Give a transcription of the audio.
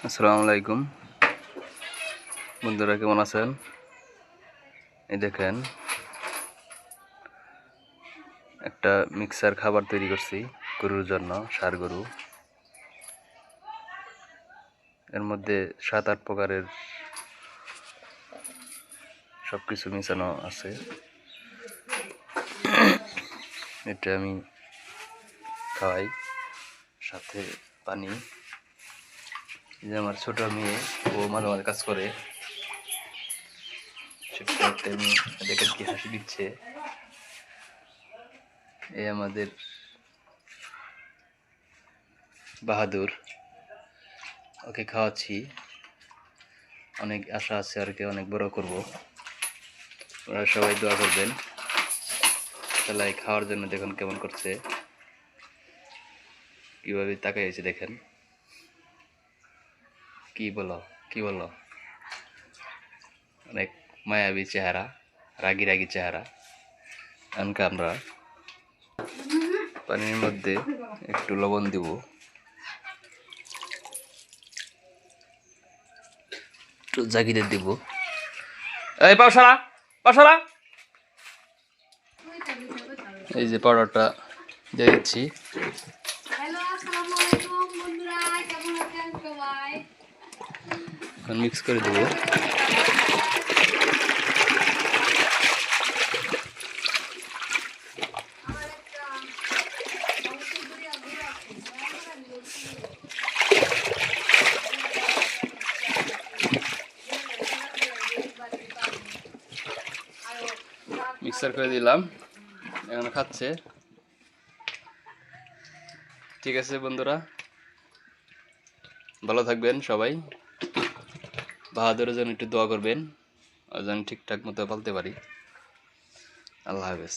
আসসালামু আলাইকুম বন্ধুরা, কেমন আছেন? এই দেখেন, একটা মিক্সার খাবার তৈরি করছি গরুর জন্য, ষাঁড় গরু। এর মধ্যে 7-8 প্রকারের সব কিছু মিশানো আছে। এটা আমি খাওয়াই, সাথে পানি। এই যে আমার ছোট মেয়ে, ও মাঝে মাঝে কাজ করে। ছোট্ট একটা মেয়ে, দেখেন কি হাসি দিচ্ছে। এই আমাদের বাহাদুর, ওকে খাওয়াচ্ছি। অনেক আশা আছে, আর কি অনেক বড় করব। ওরা সবাই দোয়া করবেন। তাহলে খাওয়ার জন্য দেখুন কেমন করছে, কিভাবে তাকাইছে দেখেন। কি বলো, অনেক মায়াবী চেহারা, রাগি রাগি চেহারা। এমনকি আমরা পানির মধ্যে একটু লবণ দিব, একটু জাগিরে দিব। এই পাউসারা, পাউসারা, এই যে পাউডারটা দিয়ে দিচ্ছি। এখন মিক্স করে দেবো। মিক্সার করে দিলাম, এখন খাচ্ছে। ঠিক আছে বন্ধুরা, ভালো থাকবেন সবাই। বাহাদুরের জন্য একটু দোয়া করবেন, আর যেন ঠিকঠাক মতো বলতে পারি। আল্লাহ হাফেজ।